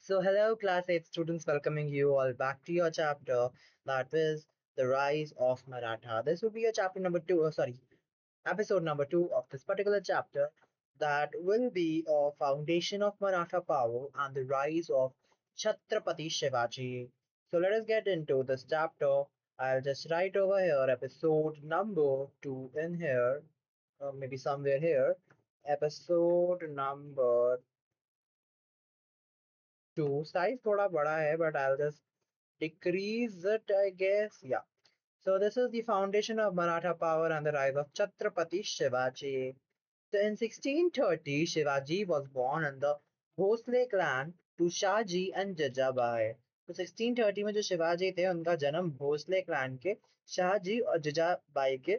So, hello, class 8 students, welcoming you all back to your chapter that is The Rise of Maratha. This will be your chapter number two, sorry, episode number two of this particular chapter that will be a foundation of Maratha power and the rise of Chhatrapati Shivaji. So, let us get into this chapter. I'll just write over here episode number two in here, maybe somewhere here. Episode number two. Size थोड़ा बड़ा है, but I'll just decrease it, I guess. Yeah. So this is the foundation of Maratha power and the rise of Chhatrapati Shivaji. So in 1630, Shivaji was born in the Bhosle clan to Shahji and Jijabai. तो 1630 में जो शिवाजी थे उनका जन्म Bhosle clan के शाहजी और जिजाबाई के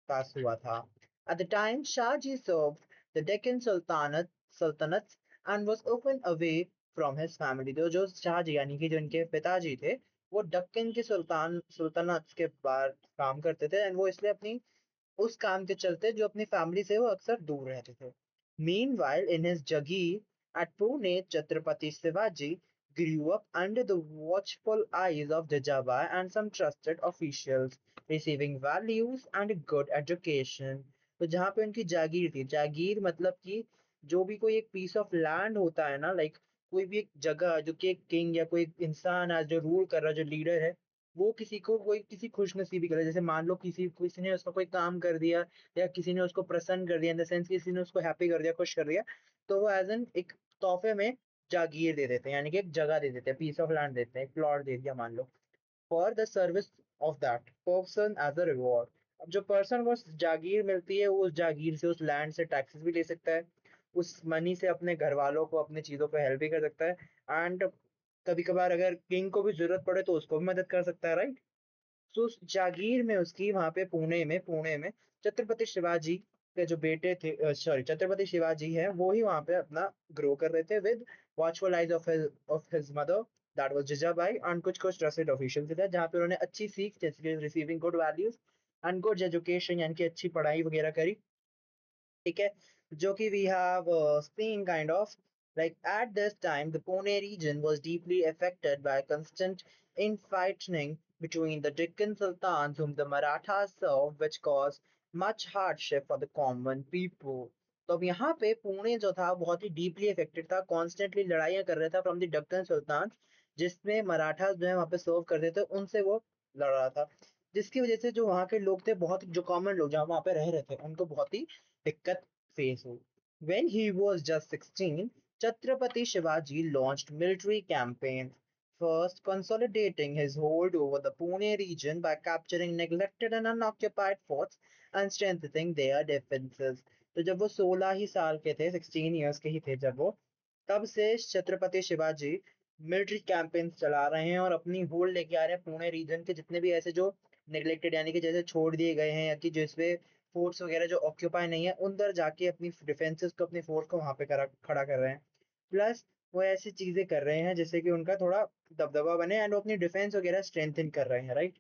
पास हुआ था. At the time, Shahji served the Deccan Sultanates and was often away from his family. तो जो शाहजी यानी कि जो इनके पिताजी थे वो दक्कन के सुल्तानत के बाहर काम करते थे एंड वो इसलिए अपनी उस काम के चलते जो अपनी फैमिली से वो अक्सर दूर रहते थे. Meanwhile, in his Jagir at Pune, Chhatrapati Shivaji grew up under the watchful eyes of Jijabai and some trusted officials, receiving values and a good education. तो जहाँ पे उनकी जागीर थी, जागीर मतलब कि जो भी कोई एक पीस ऑफ लैंड होता है ना, लाइक कोई भी एक जगह जो कि एक किंग या कोई एक इंसान है जो रूल कर रहा है, जो लीडर है, वो किसी को कोई किसी खुशनसीबी करे. जैसे मान लो किसी ने उसका कोई काम कर दिया या किसी ने उसको प्रसन्न कर दिया, इन द सेंस किसी ने उसको हैप्पी कर दिया, खुश कर दिया, तो वो एज एन एक तोहफे में जागीर दे देते हैं, यानी कि एक जगह दे देते हैं, पीस ऑफ लैंड देते हैं, एक प्लॉट दे दिया मान लो, for the service of that person as a reward. अब जो पर्सन को जागीर मिलती है वो उस जागीर से, उस लैंड से टैक्सेस भी ले सकता है, उस मनी से अपने घर वालों को अपनी चीजों पे हेल्प भी कर सकता है एंड कभी कभार अगर किंग को भी जरूरत पड़े तो उसको भी मदद कर सकता है, राइट. तो उस जागीर में उसकी वहां पे पुणे में छत्रपति शिवाजी के जो बेटे थे, सॉरी, छत्रपति शिवाजी है वो ही वहां पे अपना ग्रो कर रहे थे with watchful eyes of his mother, that was Jijabai, and कुछ कुछ ट्रस्टेड ऑफिशियल थे जहाँ पे उन्होंने अच्छी सीख, जैसे receiving good values and good education, यानी कि अच्छी पढ़ाई वगैरह करी. ठीक है. जो कि we have seen kind of like at this time the Pune region was deeply affected by constant infighting between the Deccan Sultans whom the Marathas served, which caused much hardship for the common people. तो अब यहाँ पे पुणे जो था बहुत ही deeply affected था, constantly लड़ाइयाँ कर रहा था फ्रॉम द डक्कन सुल्तान, जिसमें मराठास जो है वहाँ पे सर्व करते थे, उनसे वो लड़ रहा था, जिसकी वजह से जो वहाँ के लोग थे, बहुत जो कॉमन लोग जहाँ वहाँ पे रह रहे थे, उनको बहुत ही दिक्कत फेस हुई. When he was just 16, Chhatrapati Shivaji launched military campaigns, first consolidating his hold over the Pune region by capturing neglected and unoccupied forts and strengthening their defenses. तो जब वो 16 ही साल के थे, 16 years के ही थे जब वो, तब से छत्रपति शिवाजी मिलिट्री कैंपेन्स चला रहे हैं और अपनी होल्ड लेके आ रहे हैं पुणे रीजन के जितने भी ऐसे जो नेग्लेक्टेड, यानी कि जैसे छोड़ दिए गए हैं या कि जिसपे फोर्ट्स वगैरह जो ऑक्यूपाई नहीं है, उधर जाके अपनी डिफेंसेस को, अपनी फोर्स को वहां पे खड़ा कर रहे हैं. प्लस वो ऐसी चीजें कर रहे हैं जैसे कि उनका थोड़ा दबदबा बने एंड वो अपनी डिफेंस वगैरह स्ट्रेंथन कर रहे हैं, right.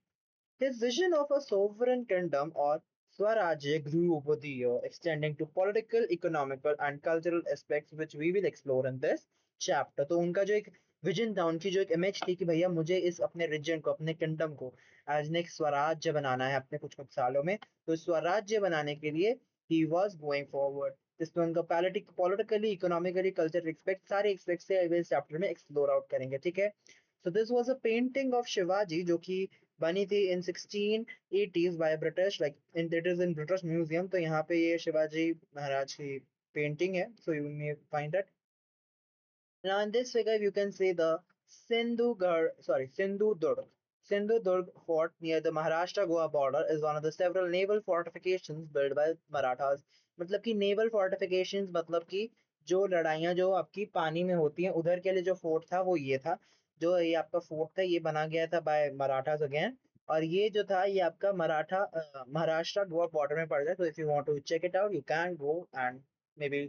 His vision of a sovereign kingdom or Swarajya grew over the year, extending to political, economical, and cultural aspects, which we will explore in this chapter. तो उनका जो एक विजन था, उनकी जो एक इमेज थी कि भैया मुझे इस अपने रीजन को, अपने किंगडम को एज एक स्वराज्य बनाना है अपने कुछ कुछ सालों में. तो स्वराज्य बनाने के लिए ही वॉज गोइंग फॉरवर्ड, जिसमें उनका पॉलिटिकली, इकोनॉमिकली, कल्चरल एक्सपेक्ट, सारे एक्सपेक्ट से इस चैप्टर में एक्सप्लोर आउट करेंगे, ठीक है. So this was a painting of Shivaji जो कि बनी थी इन 1680s by British, like in it is in British museum. तो यहाँ पे ये शिवाजी महाराज की पेंटिंग है, so you may find that. Now in this figure you can see the Sindhudurg fort near the Maharashtra Goa border is one of the several naval fortifications built by Marathas. मतलब कि naval fortifications मतलब कि जो लड़ाइयाँ जो आपकी पानी में होती हैं उधर के लिए जो फोर्ट था वो ये था, जो ये आपका फोर्ट था ये बना गया था बाय मराठास अगेन. और ये जो था ये आपका महाराष्ट्र गोवा बॉर्डर में पड़ जाए. तो if you want to check it out you can go and maybe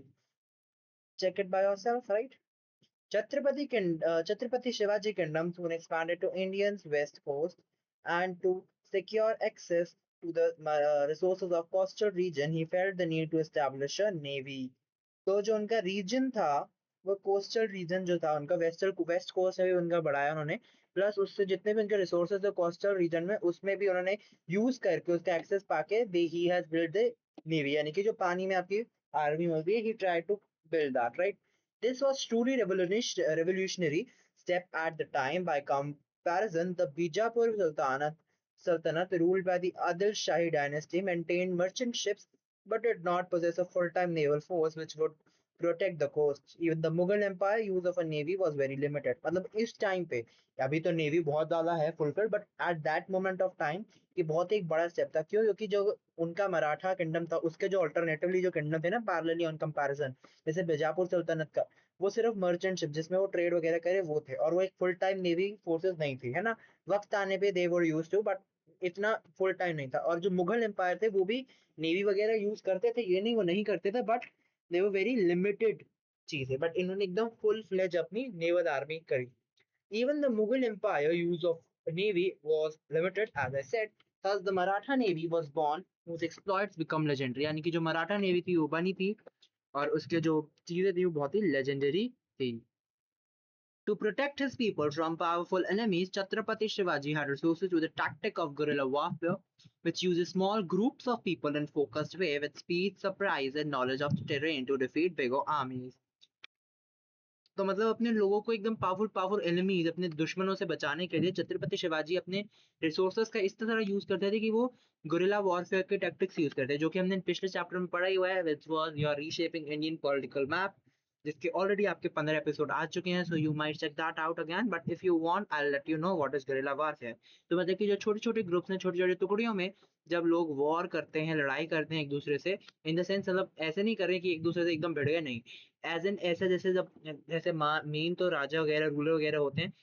check it by yourself, right? Chhatrapati Shivaji Kingdom soon expanded to Indian's west coast, and to secure access to the resources of coastal region, he felt the need to establish a navy. तो जो उनका reason था वो coastal region जो था उनका, west coast में भी उनका बढ़ाया उन्होंने, प्लस उससे जितने भी उनके रिसोर्सेज थे कोस्टल रीजन में उसमें भी उन्होंने यूज करके उसका एक्सेस पाके they he has build the navy, यानी कि जो पानी में आपकी आर्मी होती है, he try to build that, right? This was truly revolutionary step at the time. By comparison, the Bijapur Sultanate ruled by the Adil Shahi dynasty maintained merchant ships but did not possess a full-time naval force which would protect the coast. Even the Mughal Empire use of a navy was very limited. मतलब इस time पे, अभी तो navy बहुत ज्यादा है fulfil, but at that moment of time ये बहुत एक बड़ा स्टेप था। क्यों? क्योंकि जो उनका मराठा किंगडम था उसके जो अल्टरनेटिवली जो किंगडम थे ना पैरेलली ऑन कंपैरिजन, जैसे बीजापुर सल्तनत का, वो सिर्फ मर्चेंट शिप जिसमें वो ट्रेड वगैरह करे वो थे, और वो एक फुल टाइम नेवी फोर्सेस नहीं थी, है ना। वक्त आने पे दे वर यूज्ड टू, बट इतना फुल टाइम नहीं था। और जो मुगल एम्पायर थे वो भी नेवी वगैरह यूज करते थे, ये नहीं वो नहीं करते थे, but they were very limited चीजें, बट इन्होंने एकदम फुल फ्लेज अपनी नेवल आर्मी करी। Even the Mughal Empire use of navy was limited, as I said. Thus, the Maratha Navy was born, whose exploits become legendary. यानी कि जो Maratha navy थी वो बनी थी और उसके जो चीजें थी वो बहुत ही लेजेंडरी थी। To protect his people from powerful enemies, Chhatrapati Shivaji had resources with the tactic of guerrilla warfare, which uses small groups of people in focused way with speed, surprise, and knowledge of the terrain to defeat bigger armies. तो मतलब अपने लोगों को एकदम powerful enemies, अपने दुश्मनों से बचाने के लिए छत्रपति शिवाजी अपने रिसोर्सेज का इस तरह यूज करते थे कि वो गुरिल्ला वॉरफेयर के टैक्टिक्स यूज करते हैं, जो कि हमने पिछले चैप्टर में पढ़ा ही हुआ है, which was your reshaping Indian political map, जिसके ऑलरेडी आपके 15 एपिसोड आ चुके हैं, so you might check that out again, but if you want I will let you know what is guerrilla warfare. तो मतलब कि जो छोटे छोटे ग्रुप्स हैं, छोटे छोटे टुकड़ियों में जब लोग वॉर करते हैं, लड़ाई करते हैं एक दूसरे से, इन द सेंस मतलब ऐसे नहीं कर रहे कि एक दूसरे से एकदम भिड़ गए, नहीं, एज एन ऐसे जैसे जब जैसे मेन तो राजा वगैरह रूलर वगैरह होते हैं,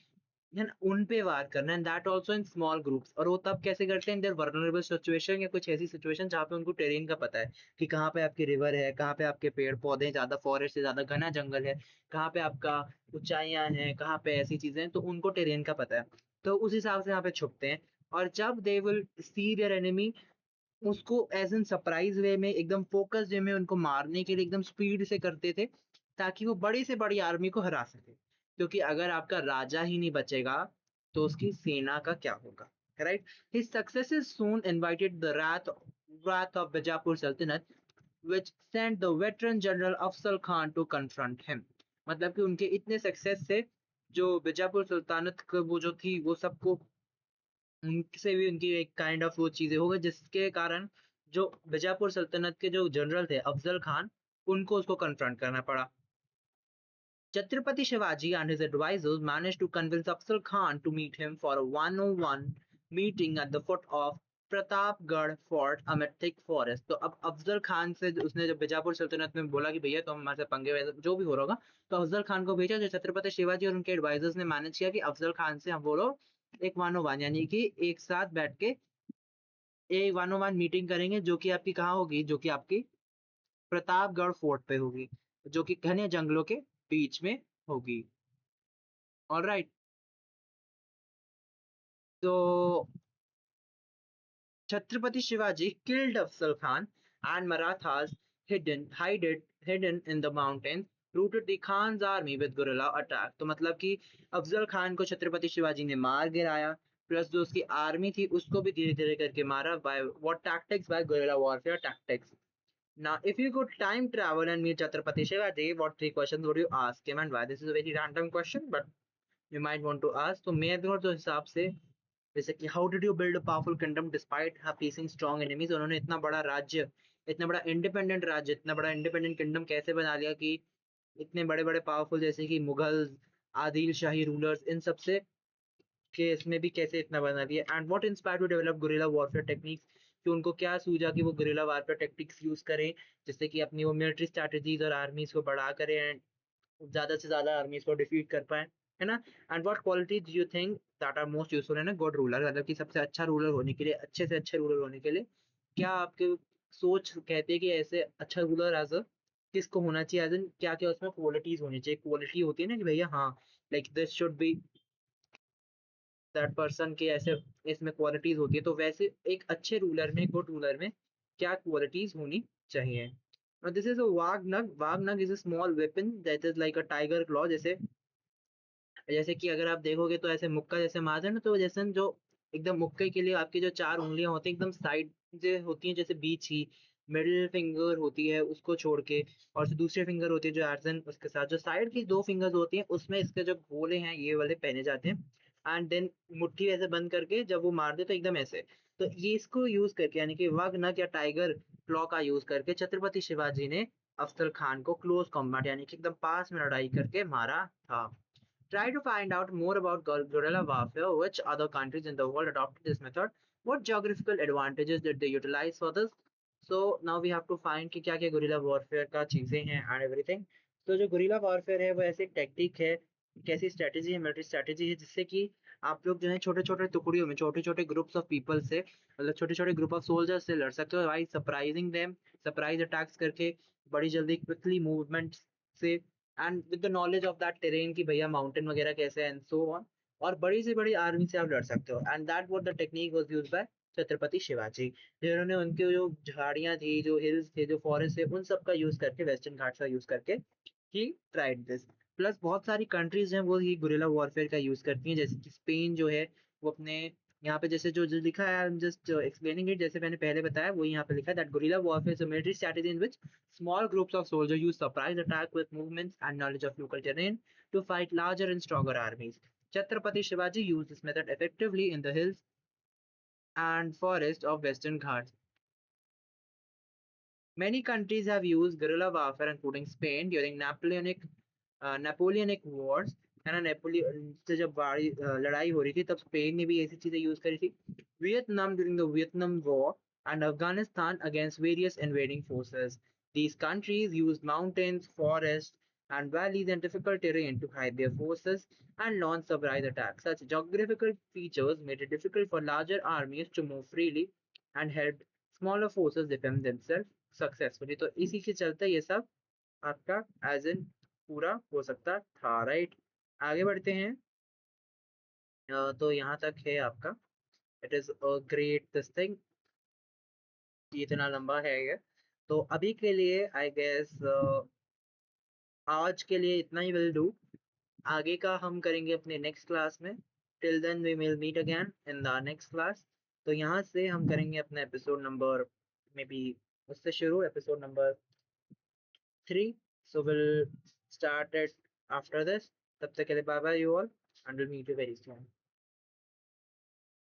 है ना, उन पे वार करना, and that also in small groups. और वो तब कैसे करते हैं, देयर वल्नरेबल सिचुएशन या कुछ ऐसी सिचुएशन जहाँ पे उनको टेरेन का पता है कि कहाँ पे आपके रिवर है, कहाँ पे आपके पेड़ पौधे हैं, ज्यादा फॉरेस्ट से ज्यादा घना जंगल है, कहाँ पे आपका ऊंचाइयां हैं, कहाँ पे ऐसी चीजें हैं, तो उनको टेरेन का पता है, तो उस हिसाब से यहाँ पे छुपते हैं। और जब they will see their enemy, उसको एज एन सरप्राइज वे में, एकदम फोकस वे में उनको मारने के लिए एकदम स्पीड से करते थे, ताकि वो बड़ी से बड़ी आर्मी को हरा सके। क्योंकि अगर आपका राजा ही नहीं बचेगा तो उसकी सेना का क्या होगा, right? His successes soon invited the wrath of Bijapur Sultanate, which sent the veteran general Afzal Khan to confront him। मतलब कि उनके इतने सक्सेस से जो बीजापुर सुल्तानत वो जो थी वो सबको, उनसे भी उनकी एक काइंड ऑफ वो चीजें हो गई, जिसके कारण जो बीजापुर सल्तनत के जो जनरल थे अफजल खान, उनको उसको कन्फ्रंट करना पड़ा। Chhatrapati Shivaji and his advisors managed to convince Afzal Khan to meet him for a one-on-one meeting at the foot of Pratapgarh fort amid thick forest। तो अब अफजल खान से उसने जब बीजापुर सल्तनत में बोला कि भैया तुम हमारे से पंगे जो भी हो रहा होगा, तो अफजल खान को भेजा, जो छत्रपति शिवाजी और उनके एडवाइजर्स ने मैनेज किया कि अफजल खान से हम बोलो एक वन ओ वन, यानी कि एक साथ बैठ के एक वन ओ वन मीटिंग करेंगे, जो कि आपकी कहाँ होगी, जो कि आपकी प्रतापगढ़ फोर्ट पे होगी, जो कि घने जंगलों के बीच में होगी। ऑलराइट, तो Chhatrapati Shivaji killed Afzal Khan and Marathas hidden in the mountains routed the Khan's army with guerrilla attack। तो मतलब कि अफजल खान को छत्रपति शिवाजी ने मार गिराया, प्लस जो उसकी आर्मी थी उसको भी धीरे धीरे करके मारा। by what tactics? By guerrilla warfare tactics। Now, if you could time travel and meet Chhatrapati Shivaji, what three questions would you ask him and why? This is a very random question, but you might want to ask। तो मैं तो हिसाब से जैसे कि how did you build a powerful kingdom despite facing strong enemies, उन्होंने इतना बड़ा राज्य, इतना बड़ा इंडिपेंडेंट राज्य, इतना बड़ा इंडिपेंडेंट किंगडम कैसे बना लिया कि इतने बड़े बड़े पावरफुल जैसे कि मुगल, आदिल शाही रूलर्स, इन सब से केस में भी कैसे इतना बना दिया। And what inspired to develop guerrilla warfare techniques, कि उनको क्या सूझा कि वो गुरिल्ला वॉरफेयर टेक्निक्स यूज करें, जिससे कि अपनी वो मिलिट्री स्ट्रेटजीज और आर्मीज को बढ़ा करें एंड ज्यादा से ज्यादा आर्मीज को डिफीट कर पाए, है ना। And what qualities do you think that are most useful in a good ruler, मतलब कि सबसे अच्छा रूलर होने के लिए, अच्छे से अच्छे रूलर होने के लिए क्या आपके सोच कहते हैं कि ऐसे अच्छा रूलर एज अ किसको होना चाहिए, एज इन क्या क्या उसमें क्वालिटीज होनी चाहिए, क्वालिटी होती है ना कि भैया हाँ, like this should be that person के, ऐसे इसमें क्वालिटीज होती है, तो वैसे एक अच्छे रूलर में, गुड रूलर में क्या क्वालिटीज होनी चाहिए। Now this is a Wagnug. Wagnug is a small weapon that is like a tiger claw. जैसे जैसे कि अगर आप देखोगे तो ऐसे मुक्का जैसे मारते हैं ना, तो जैसे जो एकदम मुक्के के लिए आपकी जो चार उंगलियां होती हैं एकदम साइड जो होती हैं, जैसे बीच ही मिडिल फिंगर होती है उसको छोड़ के, और जो दूसरे फिंगर होती है जो एर्जन उसके साथ जो साइड की दो फिंगर्स होती हैं उसमें इसके जो गोले हैं ये वाले पहने जाते हैं। एंड देन मुट्ठी ऐसे बंद करके जब वो मार दे तो एकदम ऐसे, तो ये इसको यूज करके यानी कि वाघ नग या टाइगर क्लॉ का यूज करके छत्रपति शिवाजी ने अफजल खान को क्लोज कॉम्बैट यानी कि एकदम पास में लड़ाई करके मारा था। Try to find out more about guerrilla warfare. Which other countries in the world adopted this method? What geographical advantages did they utilize for this? So now we have to find कि क्या क्या guerrilla warfare का चीजें हैं and everything. तो जो guerrilla warfare है वो ऐसी टेक्निक है, कैसी स्ट्रेटेजी है, मिलिट्री स्ट्रेटेजी है, जिससे कि आप लोग जो है छोटे छोटे टुकड़ियों में छोटे छोटे ग्रुप्स ऑफ पीपल से, मतलब छोटे छोटे ग्रुप ऑफ सोल्जर्स से लड़ सकते हो by surprising them, surprise attacks करके, बड़ी जल्दी क्विकली मूवमेंट से, and with the knowledge of that terrain कि भैया माउंटेन वगैरह कैसे है एंड सो ऑन। और बड़ी से बड़ी आर्मी से आप लड़ सकते हो, and that what the technique was used by Chhatrapati Shivaji, जिन्होंने उनके जो झाड़ियां थी, जो हिल्स थे, जो फॉरेस्ट थे, उन सब का यूज करके, वेस्टर्न घाट्स का यूज करके ही ट्राइड दिस। प्लस बहुत सारी कंट्रीज हैं वो ये गुरिल्ला वॉरफेयर का यूज करती हैं, जैसे कि स्पेन जो है वो अपने यहाँ पे जैसे जो जो लिखा है, I am just explaining it, जैसे मैंने पहले बताया वो यहाँ पे लिखा है that guerrilla warfare is a military strategy in which small groups of soldiers use surprise attack with movements and knowledge of local terrain to fight larger and stronger armies. Chhatrapati Shivaji used this method effectively in the hills and forests of Western Ghats. Many countries have used guerrilla warfare, including Spain, during Napoleonic wars. है ना, Napoleon से जब लड़ाई हो रही थी तब Spain ने भी ऐसी चीजें यूज करी थी। Vietnam during the Vietnam war and Afghanistan against various invading forces. These countries used mountains, forests, and valleys and difficult terrain to hide their forces and launch surprise attacks. Such geographical features made it difficult for larger armies to move freely and helped smaller forces defend themselves successfully. तो इसी के चलते ये सब आपका as in पूरा हो सकता था, राइट। आगे बढ़ते हैं। तो यहाँ तक है आपका, it is a great this thing, इतना लंबा है ये। तो अभी के लिए आई गेस आज के लिए इतना ही विल डू। आगे का हम करेंगे अपने नेक्स्ट क्लास में। Till then we will meet again in the next class. तो यहाँ से हम करेंगे अपना एपिसोड नंबर, मे बी उससे शुरू, episode number 3. So we'll start it after this. तब तक के लिए bye bye you all and we'll meet you very soon.